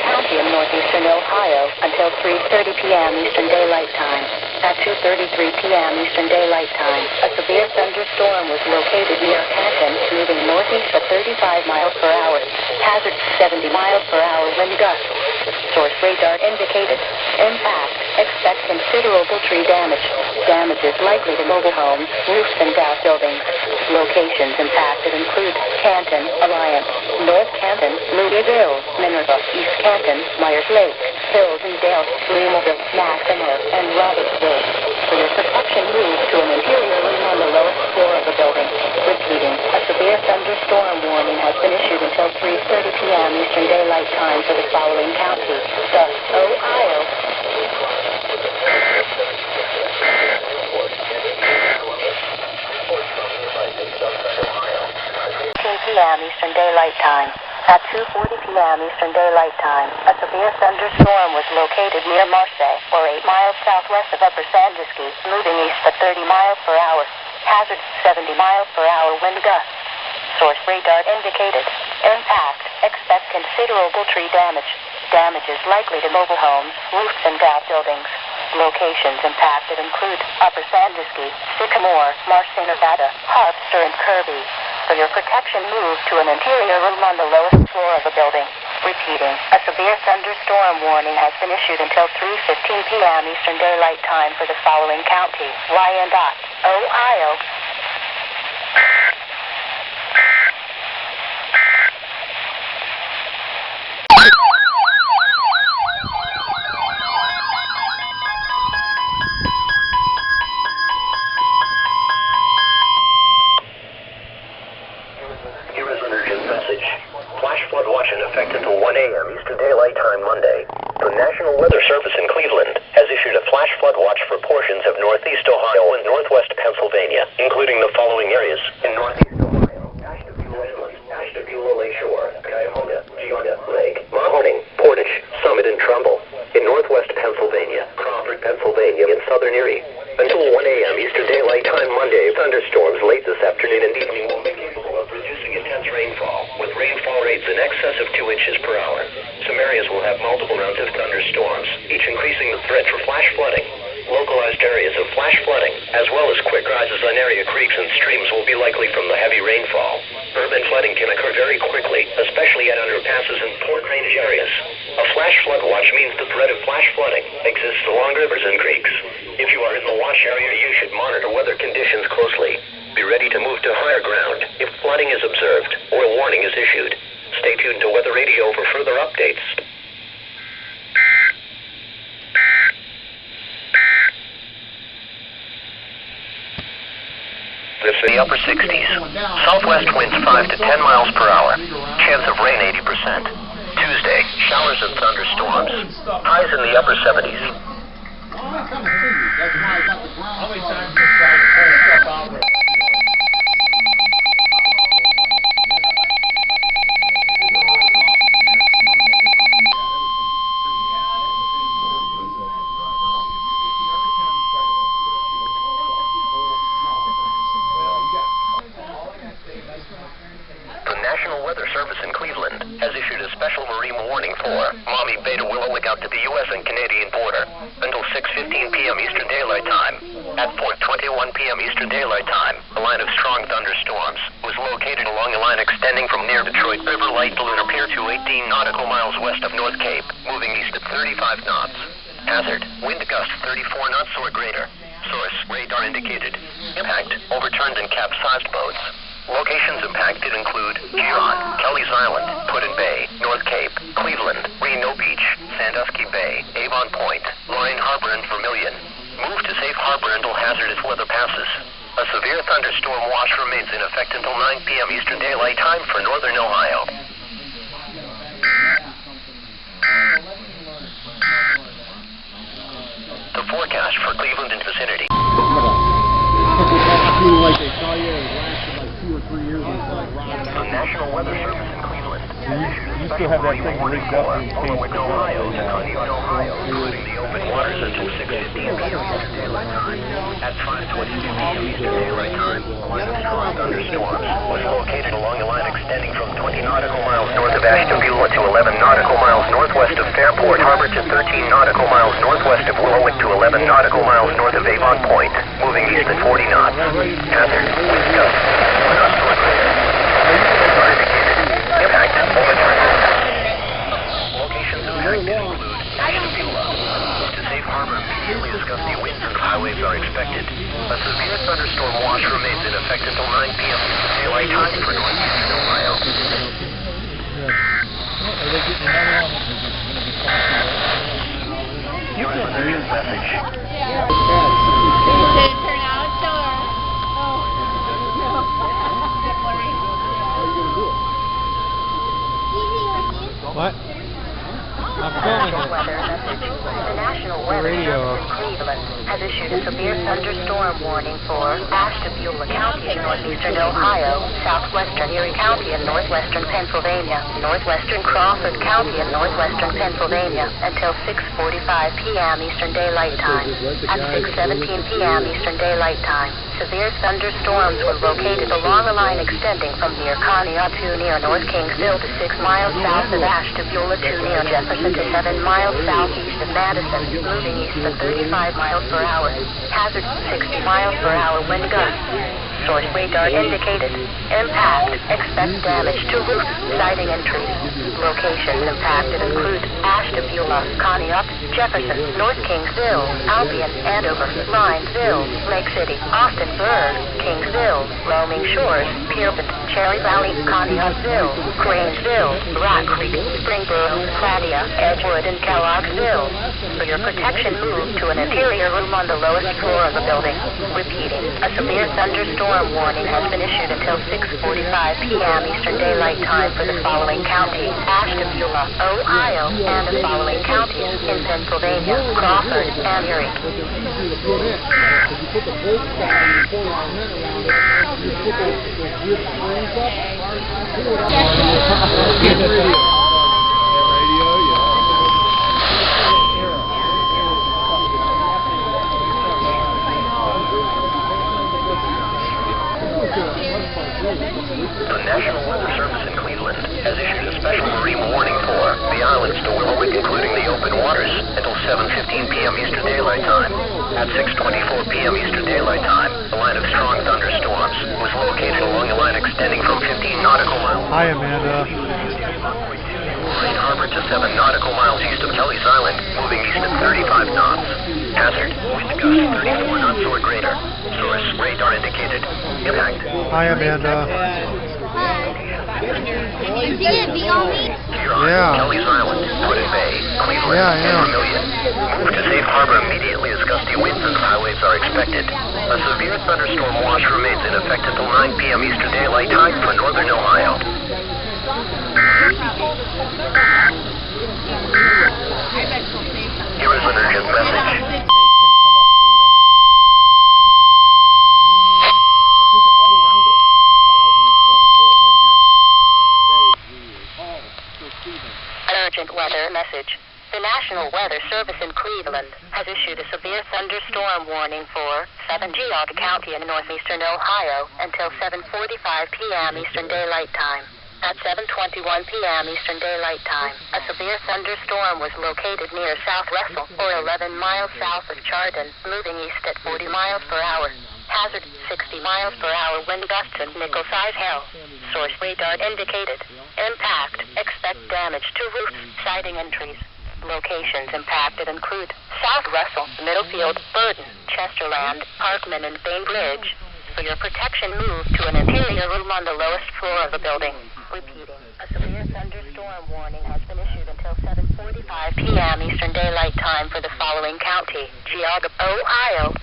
County in northeastern Ohio until 3:30 p.m. Eastern Daylight Time. At 2:33 p.m. Eastern Daylight Time, a severe thunderstorm was located near Canton, moving northeast at 35 miles per hour. Hazard 70 miles per hour wind gusts. Source radar indicated. Impact. Expect considerable tree damage. Damage is likely to mobile homes, roofs, and outbuildings. Locations impacted include Canton, Alliance, North Canton, Louisville, Minerva, East Canton, Myers Lake, Hills and Dale, Louisville, Mackinac, and Robertsville. For your protection, move to an interior room on the lowest floor of the building. Repeating, a severe thunderstorm warning has been issued until 3:30 p.m. Eastern Daylight Time for the following counties: thus, Ohio, 10 p.m. Eastern Daylight Time. At 2:40 p.m. Eastern Daylight Time, a severe thunderstorm was located near Marseille, or 8 miles southwest of Upper Sandusky, moving east at 30 miles per hour. Hazard 70 miles per hour wind gusts. Source radar indicated. Impact. Expect considerable tree damage. Damage is likely to mobile homes, roofs, and outbuildings. Locations impacted include Upper Sandusky, Sycamore, Marcy, Nevada, Harpster, and Kirby. For your protection, move to an interior room on the lowest floor of the building. Repeating, a severe thunderstorm warning has been issued until 3:15 p.m. Eastern Daylight Time for the following counties: Wyandotte, Ohio, Flash flood watch in effect until 1 a.m. Eastern Daylight Time Monday. The National Weather Service in Cleveland has issued a flash flood watch for portions of northeast Ohio and northwest Pennsylvania, including the following areas: in northeast Ohio, Ashtabula Inlet, Ashtabula Lakeshore, Cuyahoga, Geauga Lake, Mahoning, Portage, Summit, and Trumbull. In northwest Pennsylvania, Crawford, Pennsylvania, and southern Erie. Until 1 a.m. Eastern Daylight Time Monday, thunderstorms late this afternoon and evening will be capable of producing intense rainfall, with rainfall rates in excess of 2 inches per hour. Some areas will have multiple rounds of thunderstorms, each increasing the threat for flash flooding. Localized areas of flash flooding, as well as quick rises on area creeks and streams, will be likely from the heavy rainfall. Urban flooding can occur very quickly, especially at underpasses and poor drainage areas. A flash flood watch means the threat of flash flooding exists along rivers and creeks. If you are in the watch area, you should monitor weather conditions closely. Be ready to move to higher ground if flooding is observed or a warning is issued. Stay tuned to Weather Radio for further updates. This in the upper 60s. Southwest winds 5 to 10 miles per hour. Chance of rain 80%. Tuesday, showers and thunderstorms. Highs in the upper 70s. The National Weather Service in Cleveland has issued a special marine warning for Mommy Beta will look out to the U.S. and Canadian border until 6:15 p.m. Eastern Daylight Time. At 4:21 p.m. Eastern Daylight Time, a line of strong thunderstorms was located along a line extending from near Detroit River Light Balloon Pier to 18 nautical miles west of North Cape, moving east at 35 knots. Hazard, wind gusts 34 knots or greater. Source, radar indicated. Impact, overturned and capsized boats. Locations impacted include Huron, Kelly's Island, Puddin Bay, North Cape, Cleveland, Reno Beach, Sandusky Bay, Avon Point, Lorraine Harbor, and Vermilion. Move to safe harbor until hazardous weather passes. A severe thunderstorm watch remains in effect until 9 p.m. Eastern Daylight Time for northern Ohio. The forecast for Cleveland and vicinity. Like they saw you, it lasted like 2 or 3 years. The National Weather Service in Cleveland You still have that thing rigged up in case Ohio, including the open waters until 6:15 p.m. Eastern Daylight Time. At 5:22 p.m. Eastern Daylight Time, a line of strong thunderstorms was located along a line extending from 20 nautical miles north of Ashtabula to 11 nautical miles northwest of Fairport Harbor to 13 nautical miles northwest of Willowick to 11 nautical miles north of Avon Point, moving east at 40 knots. Hazard, wind gusts, 4 knots to 1 meter. Impact, overturn. Locations impacted include Ashtabula. To safe harbor, immediately as gusty winds and high waves are expected. A severe thunderstorm watch remains in effect until 9 p.m. Daylight time for northeastern Ohio. Here is the news message. Did it turn out or? What? I'm filming it. Weather message. The National Weather Radio. Service in Cleveland has issued a severe thunderstorm warning for Ashtabula County in northeastern Ohio, southwestern Erie County in northwestern Pennsylvania, northwestern Crawford County in northwestern Pennsylvania until 6:45 p.m. Eastern Daylight Time. At 6:17 p.m. Eastern Daylight Time, severe thunderstorms were located along a line extending from near Conneaut to near North Kingsville to 6 miles south of Ashtabula to near Jefferson to 7 miles southeast of Madison, moving east at 35 miles per hour. Hazard 60 miles per hour wind gusts. Source radar indicated. Impact. Expect damage to roofs, siding, and trees. Locations impacted include Ashtabula, Conneaut, Jefferson, North Kingsville, Albion, Andover, Linesville, Lake City, Austinburg, Kingsville, Roaming Shores, Pierpont, Cherry Valley, Conneautville, Cranesville, Rock Creek, Springboro, Claudia, Edgewood, and Kellogg'sville. For your protection, move to an interior room on the lowest floor of the building. Repeating, a severe thunderstorm warning has been issued until 6:45 p.m. Eastern Daylight Time for the following counties: Ashtabula, Ohio, and the following counties in Pennsylvania: Crawford and Erie. The National Weather Service in Cleveland has issued a special marine warning for the islands to Willowick, including the open waters, until 7:15 p.m. Eastern Daylight Time. At 6:24 p.m. Eastern Daylight Time, a line of strong thunderstorms was located along a line extending from 15 nautical miles. Hi, Amanda. Marine Harbor to 7 nautical miles east of Kelly's Island, moving east at 35 knots. Hazard, wind gust 34 knots or greater. Source radar indicated. Impact. Hi, Amanda. Can you see it beyond me? Yeah. Kelly's Island, Puddin Bay, Cleveland, Yeah, I know. and Vermilion. Move to safe harbor immediately as gusty winds and high waves are expected. A severe thunderstorm watch remains in effect until 9 p.m. Eastern Daylight Time for northern Ohio. Here is an urgent message. Urgent weather message. The National Weather Service in Cleveland has issued a severe thunderstorm warning for Geauga County in northeastern Ohio until 7:45 p.m. Eastern Daylight Time. At 7:21 p.m. Eastern Daylight Time, a severe thunderstorm was located near South Russell, or 11 miles south of Chardon, moving east at 40 miles per hour. Hazard 60 miles per hour wind gusts and nickel-size hail. Source radar indicated. Impact. Expect damage to roofs, siding, and trees. Locations impacted include South Russell, Middlefield, Burton, Chesterland, Parkman, and Bainbridge. For your protection, move to an interior room on the lowest floor of the building. Repeating, a severe thunderstorm warning has been issued until 7:45 p.m. Eastern Daylight Time for the following county: Geauga, Ohio,